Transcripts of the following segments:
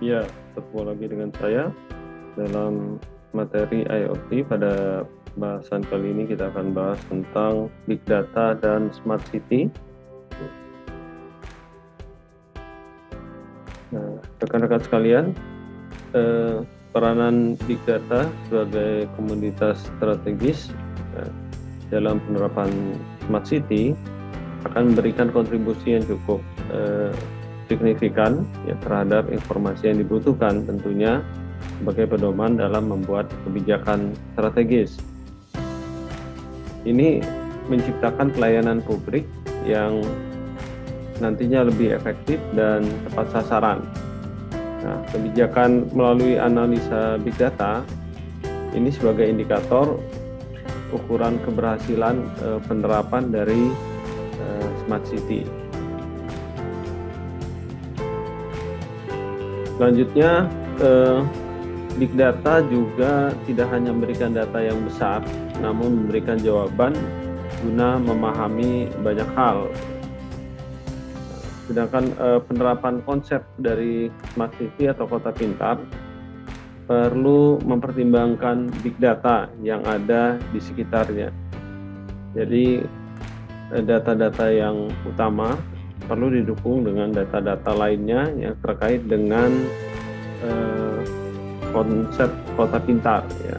Ya, ketemu lagi dengan saya dalam materi IoT. Pada bahasan kali ini kita akan bahas tentang Big Data dan Smart City. Nah, rekan-rekan sekalian, peranan Big Data sebagai komoditas strategis dalam penerapan Smart City akan memberikan kontribusi yang cukup signifikan terhadap informasi yang dibutuhkan, tentunya sebagai pedoman dalam membuat kebijakan strategis. Ini menciptakan pelayanan publik yang nantinya lebih efektif dan tepat sasaran. Nah, kebijakan melalui analisa Big Data ini sebagai indikator ukuran keberhasilan penerapan dari Smart City. Selanjutnya, Big Data juga tidak hanya memberikan data yang besar, namun memberikan jawaban guna memahami banyak hal. Sedangkan penerapan konsep dari Smart City atau kota pintar perlu mempertimbangkan Big Data yang ada di sekitarnya. Jadi data-data yang utama perlu didukung dengan data-data lainnya yang terkait dengan konsep kota pintar. Ya.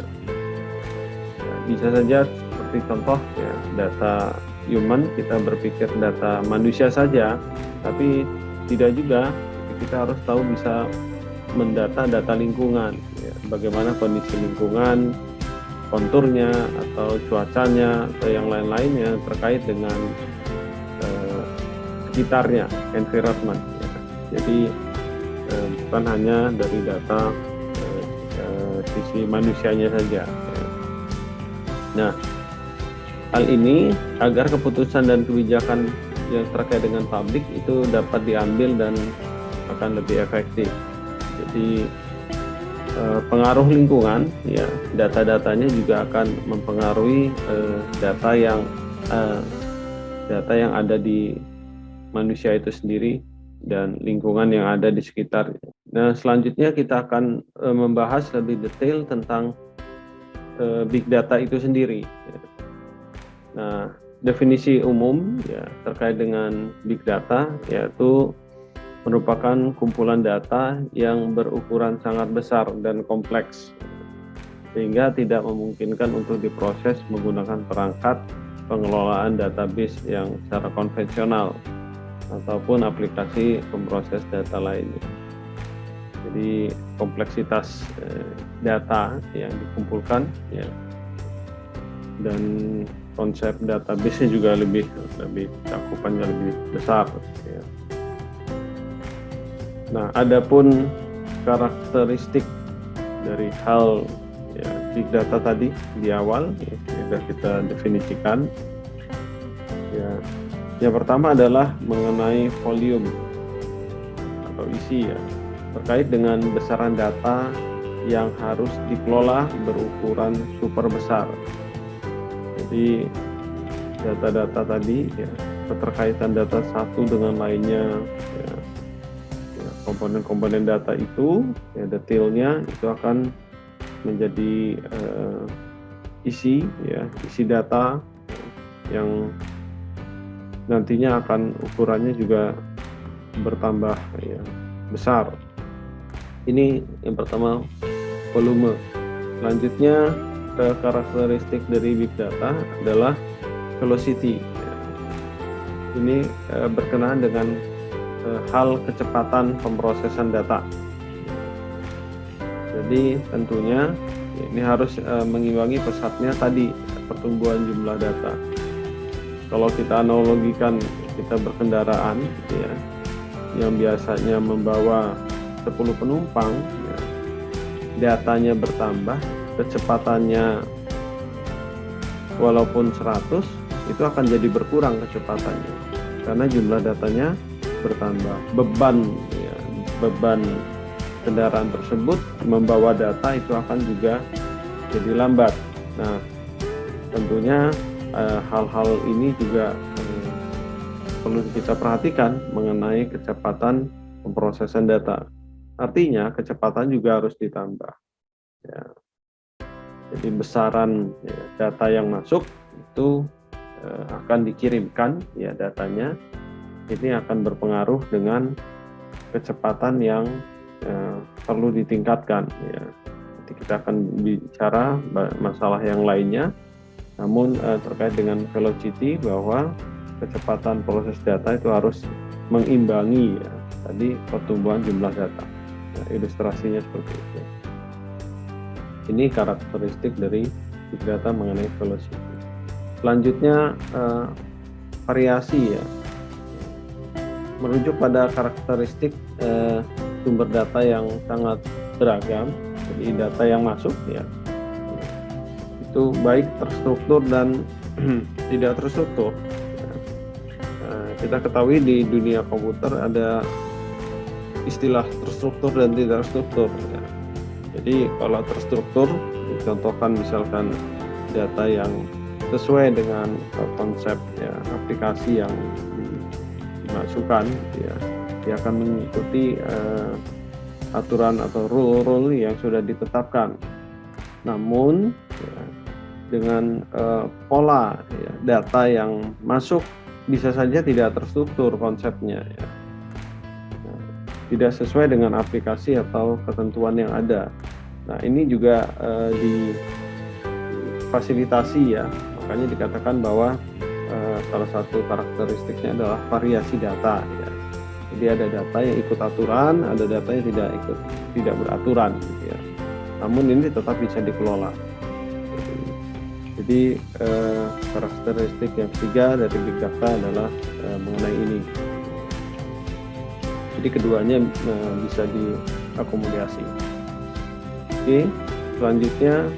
Bisa saja seperti contoh ya, data human, kita berpikir data manusia saja, tapi tidak juga. Kita harus tahu bisa mendata data lingkungan, ya, bagaimana kondisi lingkungan, konturnya atau cuacanya atau yang lain-lain yang terkait dengan sekitarnya, environment. Ya. Jadi bukan hanya dari data sisi manusianya saja. Ya. Nah, hal ini agar keputusan dan kebijakan yang terkait dengan publik itu dapat diambil dan akan lebih efektif. Jadi pengaruh lingkungan, ya, data-datanya juga akan mempengaruhi data yang ada di manusia itu sendiri dan lingkungan yang ada di sekitar. Nah, selanjutnya kita akan membahas lebih detail tentang Big Data itu sendiri. Nah, definisi umum ya terkait dengan Big Data yaitu merupakan kumpulan data yang berukuran sangat besar dan kompleks, sehingga tidak memungkinkan untuk diproses menggunakan perangkat pengelolaan database yang secara konvensional ataupun aplikasi pemproses data lainnya. Jadi kompleksitas data yang dikumpulkan ya, dan konsep database-nya juga lebih cakupannya lebih besar ya. Nah, adapun karakteristik dari hal ya, Big Data tadi di awal ya, sudah kita definisikan ya. Yang pertama adalah mengenai volume atau isi ya, terkait dengan besaran data yang harus dikelola berukuran super besar. Jadi data-data tadi ya, keterkaitan data satu dengan lainnya ya, komponen-komponen data itu ya, detailnya itu akan menjadi isi data yang nantinya akan ukurannya juga bertambah ya, besar. Ini yang pertama, volume. Selanjutnya karakteristik dari Big Data adalah velocity. Ini berkenaan dengan hal kecepatan pemrosesan data. Jadi tentunya ini harus mengimbangi pesatnya tadi pertumbuhan jumlah data. Kalau kita analogikan, kita berkendaraan ya, yang biasanya membawa 10 penumpang ya, datanya bertambah, kecepatannya walaupun 100 itu akan jadi berkurang kecepatannya karena jumlah datanya bertambah. Beban kendaraan tersebut membawa data itu akan juga jadi lambat. Nah, tentunya hal-hal ini juga perlu kita perhatikan mengenai kecepatan pemrosesan data. Artinya kecepatan juga harus ditambah. Ya. Jadi besaran data yang masuk itu akan dikirimkan ya datanya, ini akan berpengaruh dengan kecepatan yang perlu ditingkatkan ya. Nanti kita akan bicara masalah yang lainnya, namun terkait dengan velocity bahwa kecepatan proses data itu harus mengimbangi ya tadi pertumbuhan jumlah data. Nah, ilustrasinya seperti itu. Ini karakteristik dari big data mengenai velocity. Selanjutnya variasi ya. Merujuk pada karakteristik sumber data yang sangat beragam, jadi data yang masuk ya itu baik terstruktur dan tidak terstruktur. Kita ketahui di dunia komputer ada istilah terstruktur dan tidak terstruktur. Ya. Jadi kalau terstruktur, dicontohkan misalkan data yang sesuai dengan konsep ya, aplikasi yang dimasukkan, ya, dia akan mengikuti aturan atau rule yang sudah ditetapkan. Namun ya, dengan pola ya, data yang masuk bisa saja tidak terstruktur konsepnya, ya. Tidak sesuai dengan aplikasi atau ketentuan yang ada. Nah ini juga difasilitasi ya, makanya dikatakan bahwa salah satu karakteristiknya adalah variasi data ya. Jadi ada data yang ikut aturan, ada data yang tidak beraturan gitu ya. Namun ini tetap bisa dikelola. Jadi karakteristik yang ketiga dari big data adalah mengenai ini. Jadi keduanya bisa diakomodasi. Oke, selanjutnya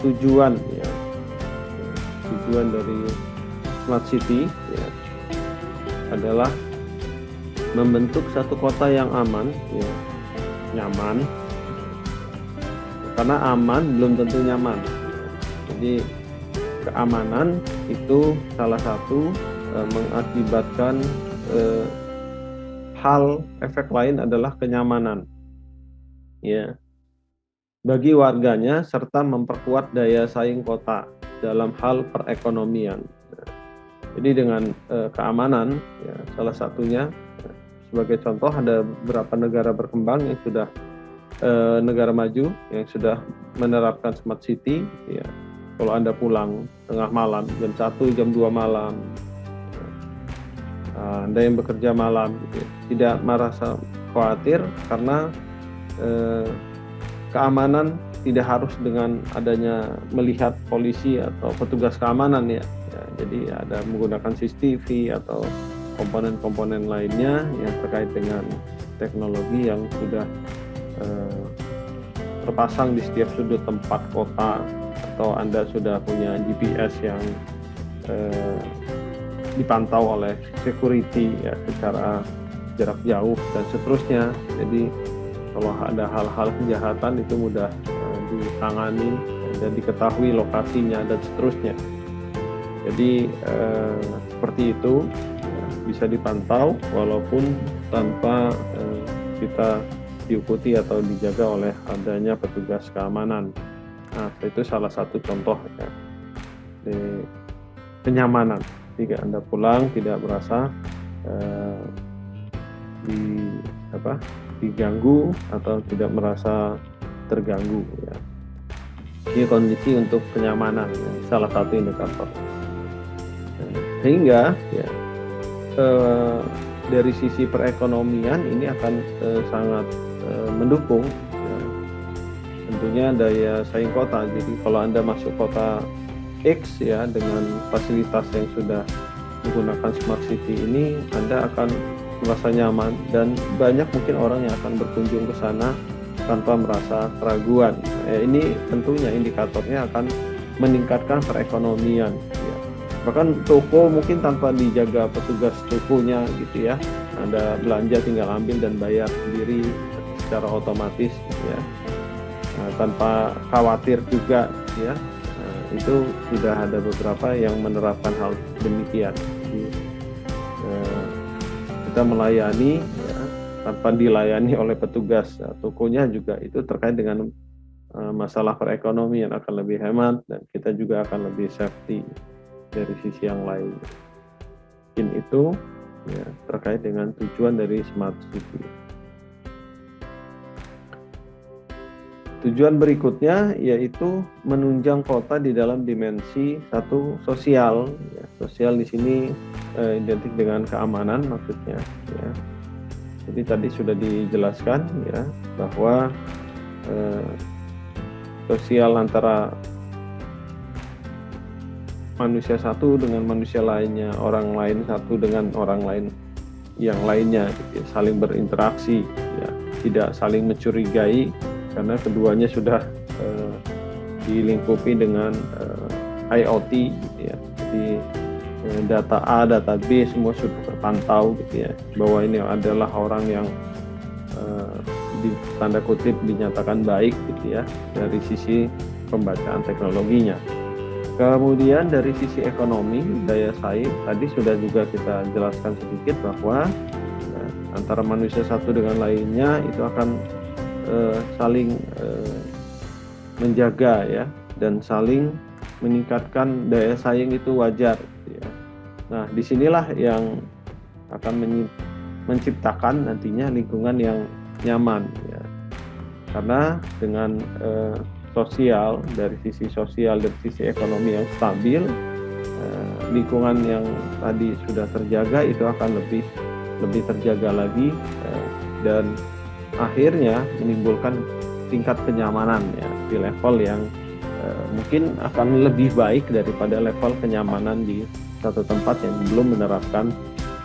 tujuan ya. Tujuan dari smart city ya, adalah membentuk satu kota yang aman ya, nyaman. Karena aman belum tentu nyaman. Jadi keamanan itu salah satu mengakibatkan hal efek lain adalah kenyamanan ya bagi warganya serta memperkuat daya saing kota dalam hal perekonomian. Jadi dengan keamanan ya, salah satunya sebagai contoh ada beberapa negara berkembang yang sudah negara maju yang sudah menerapkan smart city ya. Kalau Anda pulang tengah malam jam 1 jam 2 malam, Anda yang bekerja malam gitu ya, tidak merasa khawatir karena keamanan tidak harus dengan adanya melihat polisi atau petugas keamanan ya. Jadi ada menggunakan CCTV atau komponen-komponen lainnya yang terkait dengan teknologi yang sudah terpasang di setiap sudut tempat kota, atau Anda sudah punya GPS yang dipantau oleh security ya secara jarak jauh dan seterusnya. Jadi kalau ada hal-hal kejahatan itu mudah ditangani dan diketahui lokasinya dan seterusnya. Jadi seperti itu ya, bisa dipantau walaupun tanpa kita diikuti atau dijaga oleh adanya petugas keamanan. Nah itu salah satu contoh ya, kenyamanan. Jika Anda pulang tidak merasa diganggu atau tidak merasa terganggu ya. Ini kondisi untuk kenyamanan ya, salah satu indikator. Sehingga ya dari sisi perekonomian ini akan sangat mendukung ya, tentunya daya saing kota. Jadi kalau Anda masuk kota X ya dengan fasilitas yang sudah menggunakan smart city ini, Anda akan merasa nyaman dan banyak mungkin orang yang akan berkunjung ke sana tanpa merasa keraguan. Ini tentunya indikatornya akan meningkatkan perekonomian ya. Bahkan toko mungkin tanpa dijaga petugas tokonya gitu ya, Anda belanja tinggal ambil dan bayar sendiri secara otomatis ya, tanpa khawatir juga ya. Itu sudah ada beberapa yang menerapkan hal demikian. Jadi, kita melayani ya, tanpa dilayani oleh petugas tokonya juga itu terkait dengan masalah perekonomian akan lebih hemat dan kita juga akan lebih safety dari sisi yang lain. Mungkin itu ya, terkait dengan tujuan dari Smart City. Tujuan berikutnya yaitu menunjang kota di dalam dimensi satu sosial. Ya, sosial di sini identik dengan keamanan maksudnya. Ya. Jadi tadi sudah dijelaskan ya bahwa sosial antara manusia satu dengan manusia lainnya, orang lain satu dengan orang lain yang lainnya, gitu ya, saling berinteraksi, ya, tidak saling mencurigai karena keduanya sudah dilingkupi dengan IoT, gitu ya. Jadi data A, data B semua sudah terpantau, gitu ya, bahwa ini adalah orang yang di tanda kutip dinyatakan baik, gitu ya, dari sisi pembacaan teknologinya. Kemudian dari sisi ekonomi, daya saing tadi sudah juga kita jelaskan sedikit bahwa antara manusia satu dengan lainnya itu akan saling menjaga ya dan saling meningkatkan daya saing itu wajar, gitu ya. Nah, disinilah yang akan menciptakan nantinya lingkungan yang nyaman ya. Karena dengan sosial, dari sisi sosial, dari sisi ekonomi yang stabil, lingkungan yang tadi sudah terjaga itu akan lebih terjaga lagi dan akhirnya menimbulkan tingkat kenyamanan ya di level yang mungkin akan lebih baik daripada level kenyamanan di satu tempat yang belum menerapkan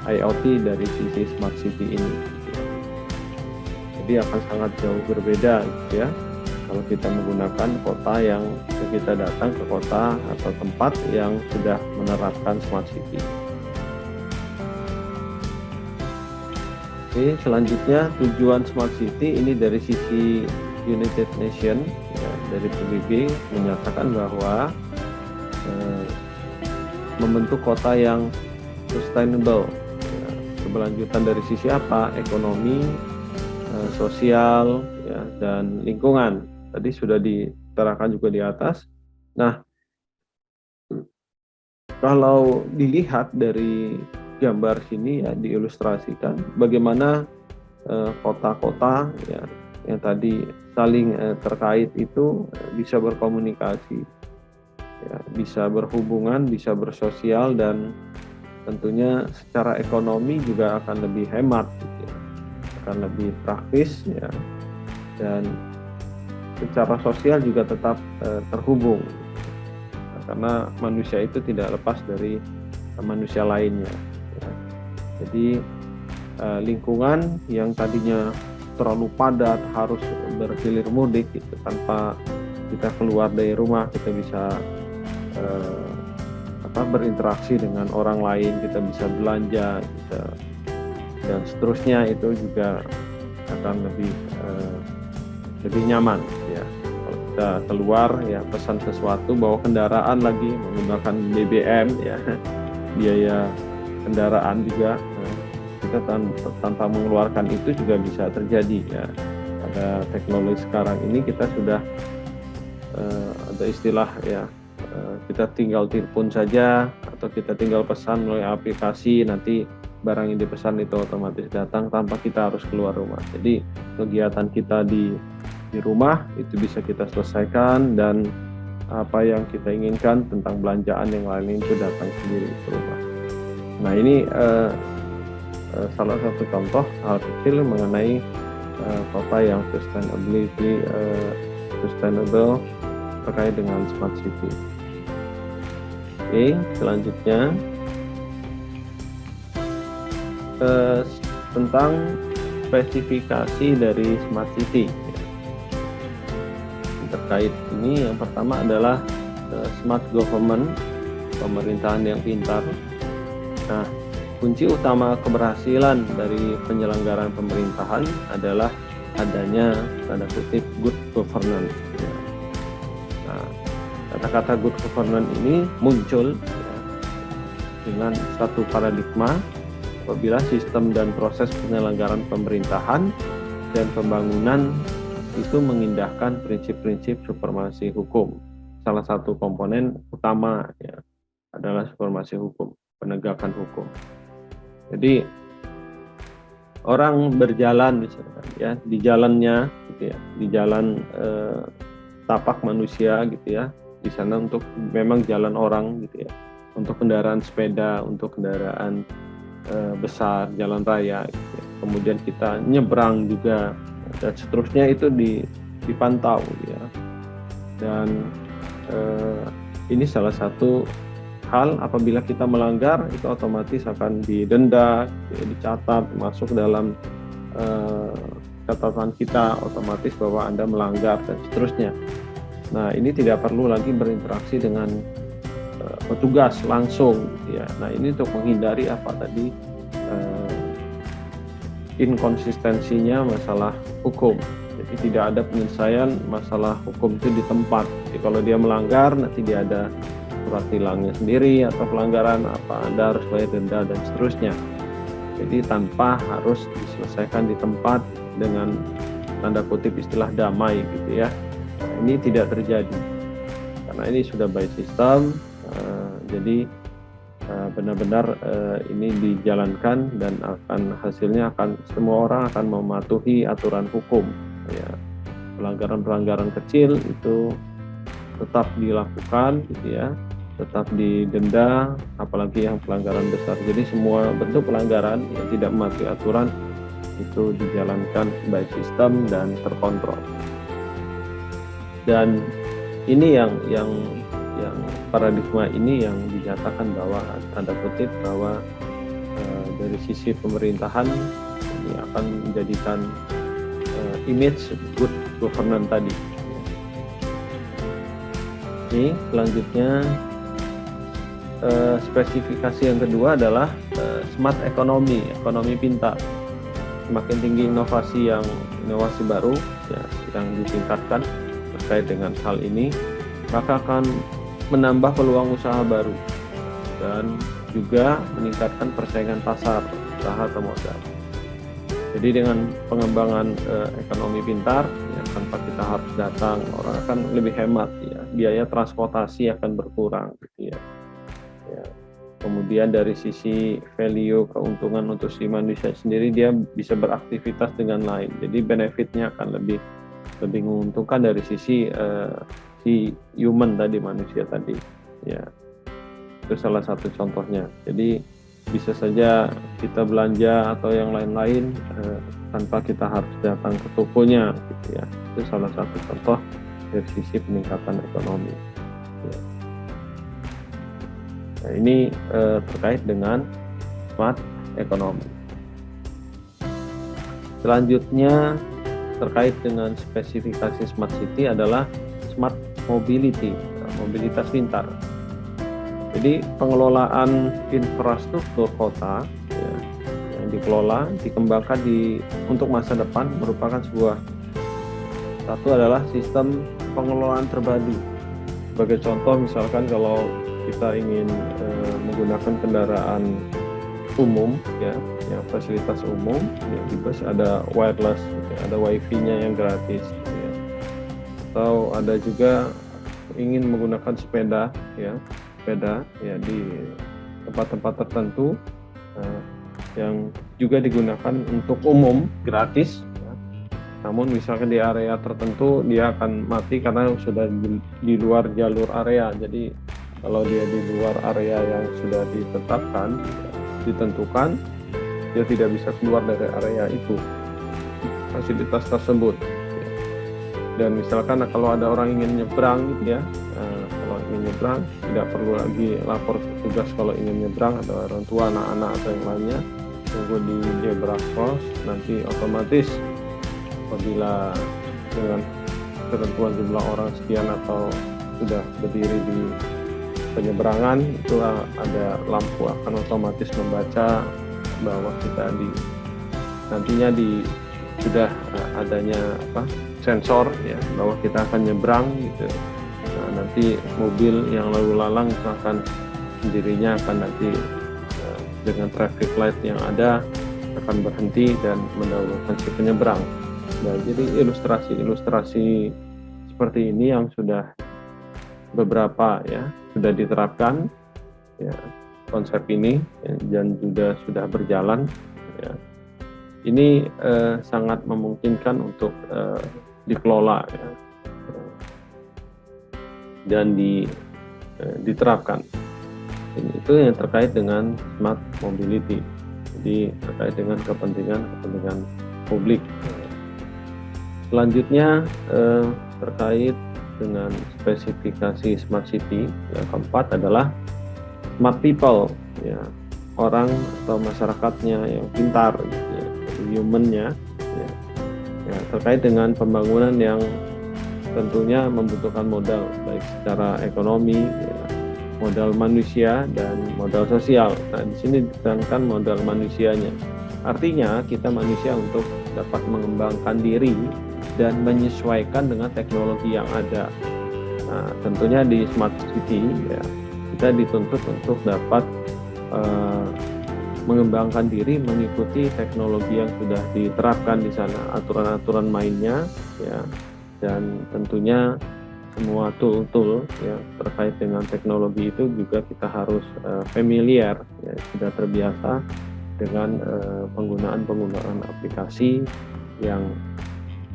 IoT dari sisi Smart City ini. Jadi akan sangat jauh berbeda gitu ya kalau kita menggunakan kota yang kita datang ke kota atau tempat yang sudah menerapkan Smart City. Oke, selanjutnya tujuan Smart City ini dari sisi United Nations ya, dari PBB menyatakan bahwa membentuk kota yang sustainable ya, keberlanjutan dari sisi apa? Ekonomi, sosial ya, dan lingkungan tadi sudah diterakan juga di atas. Nah, kalau dilihat dari gambar sini ya diilustrasikan bagaimana kota-kota ya yang tadi saling terkait itu bisa berkomunikasi ya, bisa berhubungan, bisa bersosial dan tentunya secara ekonomi juga akan lebih hemat gitu ya. Akan lebih praktis ya dan secara sosial juga tetap terhubung karena manusia itu tidak lepas dari manusia lainnya ya. Jadi lingkungan yang tadinya terlalu padat harus berhilir mudik gitu, tanpa kita keluar dari rumah kita bisa berinteraksi dengan orang lain, kita bisa belanja, kita dan seterusnya itu juga akan lebih nyaman ya kalau kita keluar ya pesan sesuatu bawa kendaraan lagi menggunakan BBM ya biaya kendaraan juga kita tanpa mengeluarkan itu juga bisa terjadi ya. Pada teknologi sekarang ini kita sudah ada istilah ya kita tinggal telepon saja atau kita tinggal pesan melalui aplikasi, nanti barang yang dipesan itu otomatis datang tanpa kita harus keluar rumah. Jadi kegiatan kita di rumah itu bisa kita selesaikan dan apa yang kita inginkan tentang belanjaan yang lain itu datang sendiri ke rumah. Nah ini salah satu contoh hal kecil mengenai kota yang sustainable terkait dengan Smart City. Oke, selanjutnya tentang spesifikasi dari Smart City. Terkait ini yang pertama adalah Smart Government, pemerintahan yang pintar. Nah, kunci utama keberhasilan dari penyelenggaraan pemerintahan adalah adanya tanda kutip good governance. Nah, kata-kata good governance ini muncul ya, dengan satu paradigma apabila sistem dan proses penyelenggaraan pemerintahan dan pembangunan itu mengindahkan prinsip-prinsip supremasi hukum. Salah satu komponen utama ya adalah supremasi hukum, penegakan hukum. Jadi orang berjalan misalkan ya di jalannya gitu ya, di jalan tapak manusia gitu ya, di sana untuk memang jalan orang gitu ya, untuk kendaraan sepeda, untuk kendaraan besar, jalan raya gitu ya. Kemudian kita nyebrang juga dan seterusnya itu dipantau ya. Dan ini salah satu hal apabila kita melanggar itu otomatis akan didenda, dicatat, masuk dalam catatan kita otomatis bahwa Anda melanggar dan seterusnya. Nah, ini tidak perlu lagi berinteraksi dengan petugas langsung ya. Nah, ini untuk menghindari apa tadi inkonsistensinya masalah hukum. Jadi tidak ada penyelesaian masalah hukum itu di tempat. Jadi kalau dia melanggar nanti dia ada surat tilangnya sendiri atau pelanggaran apa Anda harus bayar denda dan seterusnya. Jadi tanpa harus diselesaikan di tempat dengan tanda kutip istilah damai gitu ya. Nah, ini tidak terjadi karena ini sudah by system. Jadi benar-benar ini dijalankan dan akan hasilnya akan semua orang akan mematuhi aturan hukum ya. Pelanggaran-pelanggaran kecil itu tetap dilakukan gitu ya, tetap didenda, apalagi yang pelanggaran besar. Jadi semua bentuk pelanggaran yang tidak mematuhi aturan itu dijalankan by system dan terkontrol. Dan ini yang paradigma ini yang dinyatakan bahwa tanda kutip bahwa dari sisi pemerintahan ini akan menjadikan image good governance tadi. Ini selanjutnya spesifikasi yang kedua adalah smart economy, ekonomi pintar. Semakin tinggi inovasi baru ya, yang ditingkatkan terkait dengan hal ini, maka akan menambah peluang usaha baru dan juga meningkatkan persaingan pasar usaha atau modal. Jadi dengan pengembangan ekonomi pintar ya, tanpa kita harus datang, orang akan lebih hemat ya, biaya transportasi akan berkurang gitu ya. Kemudian dari sisi value keuntungan untuk si manusia sendiri, dia bisa beraktivitas dengan lain. Jadi benefitnya akan lebih menguntungkan dari sisi si human tadi, manusia tadi ya. Itu salah satu contohnya. Jadi bisa saja kita belanja atau yang lain-lain tanpa kita harus datang ke tokonya gitu ya. Itu salah satu contoh dari sisi peningkatan ekonomi ya. Nah, ini terkait dengan smart economy. Selanjutnya terkait dengan spesifikasi smart city adalah smart mobility, mobilitas pintar. Jadi pengelolaan infrastruktur kota ya, yang dikelola, dikembangkan untuk masa depan merupakan satu adalah sistem pengelolaan terpadu. Sebagai contoh misalkan kalau kita ingin menggunakan kendaraan umum ya, yang fasilitas umum ya, di bus ada wireless ya, ada wifi-nya yang gratis ya. Atau ada juga ingin menggunakan sepeda ya di tempat-tempat tertentu yang juga digunakan untuk umum gratis ya. Namun misalkan di area tertentu dia akan mati karena sudah di luar jalur area. Jadi kalau dia di luar area yang sudah ditentukan, dia tidak bisa keluar dari area itu, fasilitas tersebut. Dan misalkan kalau ada orang ingin nyebrang gitu ya, kalau ingin nyebrang tidak perlu lagi lapor petugas kalau ingin nyebrang, ada orang tua, anak-anak atau yang lainnya, tunggu di zebra cross, nanti otomatis apabila dengan ketentuan jumlah orang sekian atau sudah berdiri di penyeberangan itu ada lampu akan otomatis membaca bahwa kita nantinya sudah adanya sensor ya bahwa kita akan nyebrang gitu. Nah, nanti mobil yang lalu lalang itu akan sendirinya akan nanti dengan traffic light yang ada akan berhenti dan mendahulukan si penyeberang. Nah, jadi ilustrasi seperti ini yang sudah beberapa ya sudah diterapkan ya, konsep ini ya, dan sudah berjalan ya. Ini sangat memungkinkan untuk dikelola ya, dan diterapkan. Itu yang terkait dengan smart mobility. Jadi terkait dengan kepentingan publik. Selanjutnya terkait dengan spesifikasi smart city. Yang keempat adalah smart people, ya, orang atau masyarakatnya yang pintar, ya, human-nya, ya, terkait dengan pembangunan yang tentunya membutuhkan modal baik secara ekonomi, ya, modal manusia dan modal sosial. Nah, di sini ditekankan modal manusianya. Artinya kita manusia untuk dapat mengembangkan diri dan menyesuaikan dengan teknologi yang ada. Nah, tentunya di smart city ya, kita dituntut untuk dapat mengembangkan diri mengikuti teknologi yang sudah diterapkan di sana, aturan-aturan mainnya ya, dan tentunya semua tool-tool ya terkait dengan teknologi itu juga kita harus familiar ya, sudah terbiasa dengan penggunaan aplikasi yang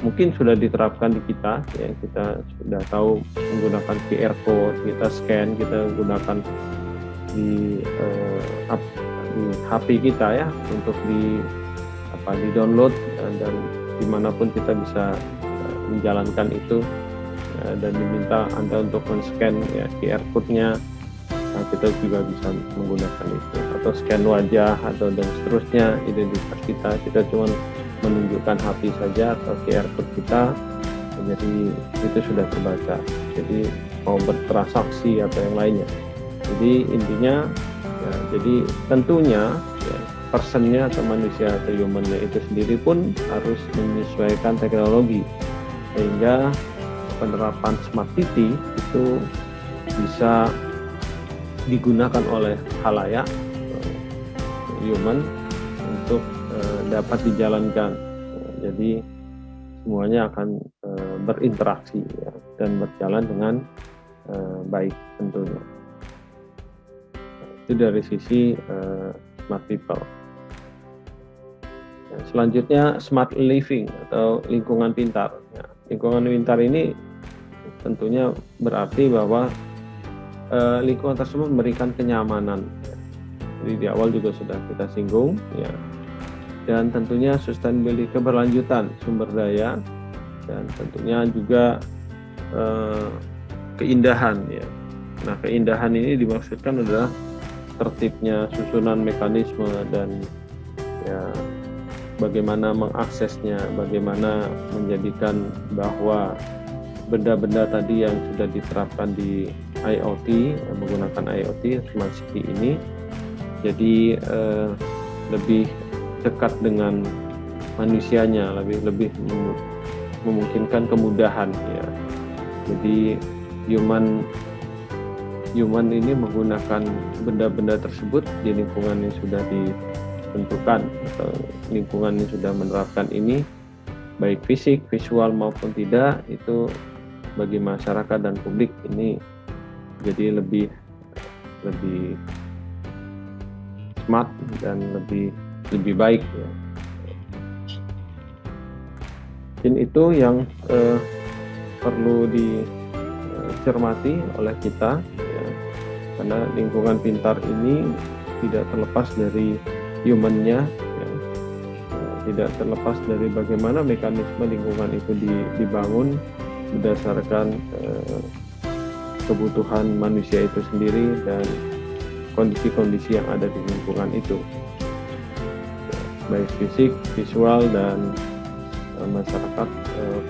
mungkin sudah diterapkan di kita ya, kita sudah tahu menggunakan QR code, kita scan, kita gunakan di HP kita ya untuk di download dan dimanapun kita bisa menjalankan itu dan diminta Anda untuk men-scan ya QR code-nya. Nah, kita juga bisa menggunakan itu atau scan wajah atau dan seterusnya identitas kita cuma menunjukkan HP saja atau QR code kita, jadi itu sudah terbaca, jadi mau bertransaksi atau yang lainnya. Jadi intinya ya, jadi tentunya ya, personnya atau manusia atau humannya itu sendiri pun harus menyesuaikan teknologi sehingga penerapan smart city itu bisa digunakan oleh khalayak human untuk dapat dijalankan. Jadi semuanya akan berinteraksi ya, dan berjalan dengan baik tentunya. Itu dari sisi smart people. Selanjutnya smart living atau lingkungan pintar. Ya, lingkungan pintar ini tentunya berarti bahwa lingkungan tersebut memberikan kenyamanan. Jadi di awal juga sudah kita singgung ya. Dan tentunya sustainability, keberlanjutan sumber daya, dan tentunya juga keindahan ya. Nah, keindahan ini dimaksudkan adalah tertibnya susunan mekanisme dan ya bagaimana mengaksesnya, bagaimana menjadikan bahwa benda-benda tadi yang sudah diterapkan di IoT, menggunakan IoT smart city ini jadi lebih dekat dengan manusianya, lebih memungkinkan kemudahan ya. Jadi human ini menggunakan benda-benda tersebut di lingkungan yang sudah ditentukan atau lingkungan yang sudah menerapkan ini, baik fisik, visual maupun tidak, itu bagi masyarakat dan publik ini jadi lebih smart dan lebih baik ya. Dan itu yang perlu dicermati oleh kita ya. Karena lingkungan pintar ini tidak terlepas dari human-nya ya. Tidak terlepas dari bagaimana mekanisme lingkungan itu dibangun berdasarkan kebutuhan manusia itu sendiri dan kondisi-kondisi yang ada di lingkungan itu, baik fisik, visual, dan masyarakat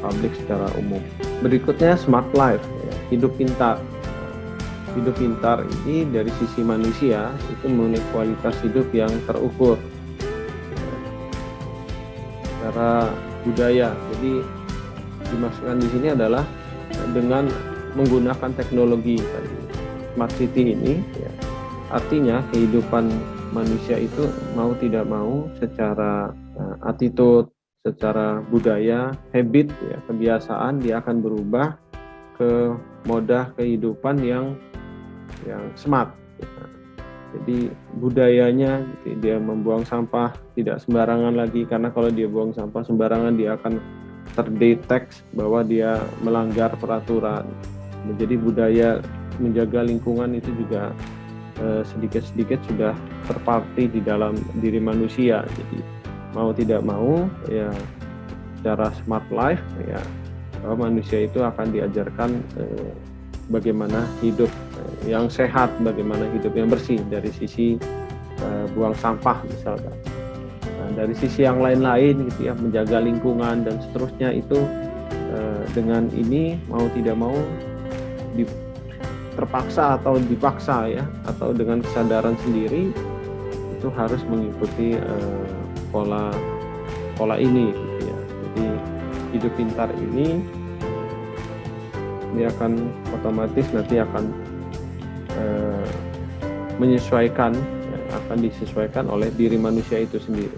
publik secara umum. Berikutnya smart life, ya, hidup pintar. Hidup pintar ini dari sisi manusia itu memiliki kualitas hidup yang terukur secara budaya. Jadi dimaksudkan di sini adalah dengan menggunakan teknologi tadi, smart city ini ya, artinya kehidupan manusia itu mau tidak mau secara attitude, secara budaya, habit, ya, kebiasaan, dia akan berubah ke moda kehidupan yang smart. Jadi budayanya dia membuang sampah tidak sembarangan lagi, karena kalau dia buang sampah sembarangan dia akan terdeteksi bahwa dia melanggar peraturan. Jadi budaya menjaga lingkungan itu juga sedikit-sedikit sudah terparti di dalam diri manusia. Jadi mau tidak mau ya secara smart life ya bahwa manusia itu akan diajarkan bagaimana hidup yang sehat, bagaimana hidup yang bersih dari sisi buang sampah misalkan. Nah, dari sisi yang lain-lain gitu ya, menjaga lingkungan dan seterusnya itu dengan ini mau tidak mau terpaksa atau dipaksa ya, atau dengan kesadaran sendiri itu harus mengikuti pola ini gitu ya. Jadi hidup pintar ini dia akan otomatis nanti akan menyesuaikan, ya, akan disesuaikan oleh diri manusia itu sendiri.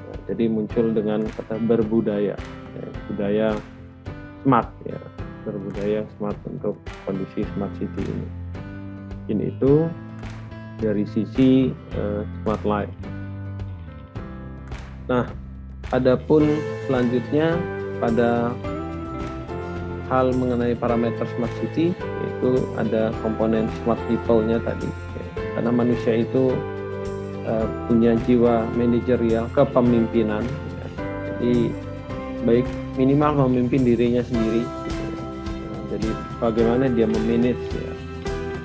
Ya, jadi muncul dengan kata berbudaya, ya, budaya smart, ya, berbudaya smart untuk kondisi smart city ini. Ini itu dari sisi smart life. Nah, adapun selanjutnya pada hal mengenai parameter smart city, yaitu ada komponen smart people-nya tadi. Karena manusia itu punya jiwa manajerial, kepemimpinan. Jadi baik minimal memimpin dirinya sendiri. Jadi bagaimana dia memanage, ya,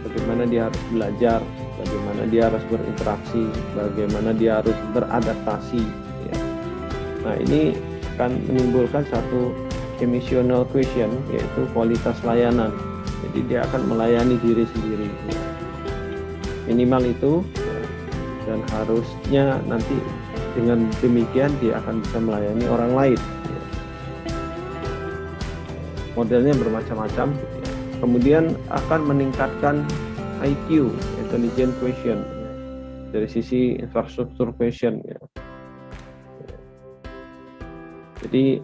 bagaimana dia harus belajar, bagaimana dia harus berinteraksi, bagaimana dia harus beradaptasi. Ya. Nah ini akan menimbulkan satu emotional question, yaitu kualitas layanan. Jadi dia akan melayani diri sendiri, ya. Minimal itu, ya. Dan harusnya nanti dengan demikian dia akan bisa melayani orang lain, ya. Modelnya bermacam-macam, ya. Kemudian akan meningkatkan IQ, intelligent question, ya. Dari sisi infrastruktur question, ya. Jadi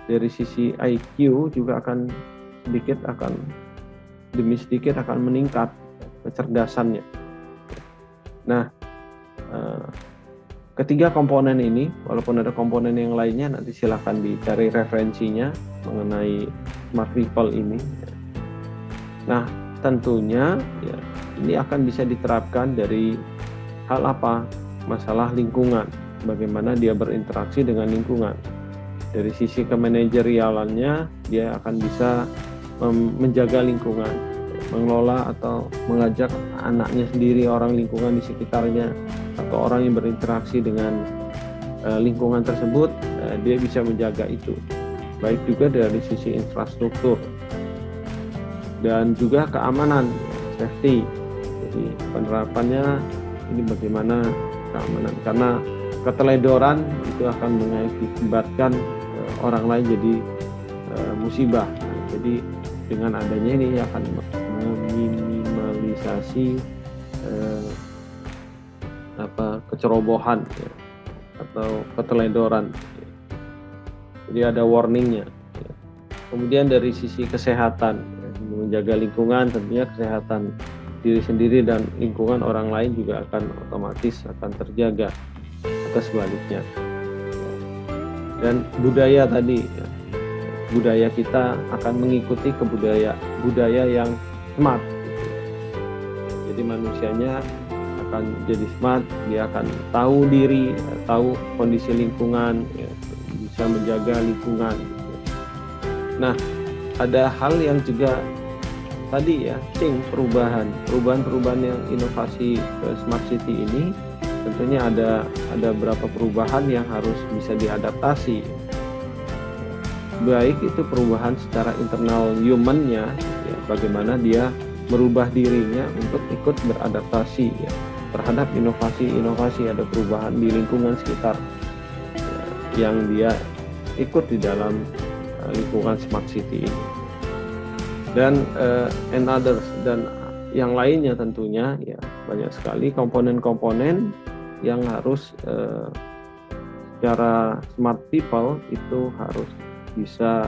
dari sisi IQ juga akan demi sedikit akan meningkat kecerdasannya. Nah, ketiga komponen ini, walaupun ada komponen yang lainnya, nanti silakan dicari referensinya mengenai smart people ini. Nah, tentunya ya, ini akan bisa diterapkan dari hal apa? Masalah lingkungan, bagaimana dia berinteraksi dengan lingkungan. Dari sisi kemanajerialannya, dia akan bisa menjaga lingkungan, mengelola atau mengajak anaknya sendiri, orang lingkungan di sekitarnya, atau orang yang berinteraksi dengan lingkungan tersebut, dia bisa menjaga itu. Baik juga dari sisi infrastruktur dan juga keamanan, safety. Jadi penerapannya ini bagaimana keamanan, karena keteledoran itu akan mengakibatkan orang lain jadi musibah. Jadi dengan adanya ini akan meminimalisasi kecerobohan, ya, atau keteledoran. Jadi ada warningnya. Ya. Kemudian dari sisi kesehatan, ya, menjaga lingkungan, tentunya kesehatan diri sendiri dan lingkungan orang lain juga akan otomatis akan terjaga atau sebaliknya. Dan budaya tadi, ya, budaya kita akan mengikuti budaya yang smart. Gitu. Jadi manusianya akan jadi smart, dia akan tahu diri, tahu kondisi lingkungan, ya, bisa menjaga lingkungan. Gitu. Nah, ada hal yang juga tadi ya, perubahan yang inovasi ke smart city ini. Tentunya ada beberapa perubahan yang harus bisa diadaptasi. Baik itu perubahan secara internal human-nya, ya, bagaimana dia merubah dirinya untuk ikut beradaptasi, ya, terhadap inovasi. Ada perubahan di lingkungan sekitar, ya, yang dia ikut di dalam lingkungan smart city ini. Dan and others, dan yang lainnya tentunya ya banyak sekali komponen-komponen yang harus secara smart people itu harus bisa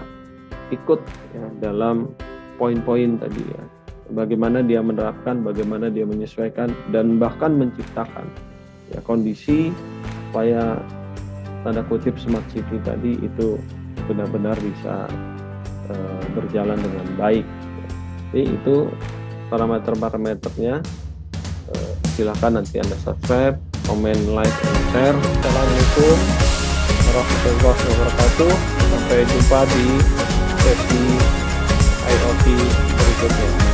ikut ya, dalam poin-poin tadi ya. Bagaimana dia menerapkan, bagaimana dia menyesuaikan, dan bahkan menciptakan ya, kondisi supaya tanda kutip smart city tadi itu benar-benar bisa berjalan dengan baik. Jadi itu parameter-parameternya. Silahkan nanti Anda subscribe, komen, like, dan share. Assalamualaikum warahmatullahi wabarakatuh. Sampai jumpa di sesi IoT berikutnya.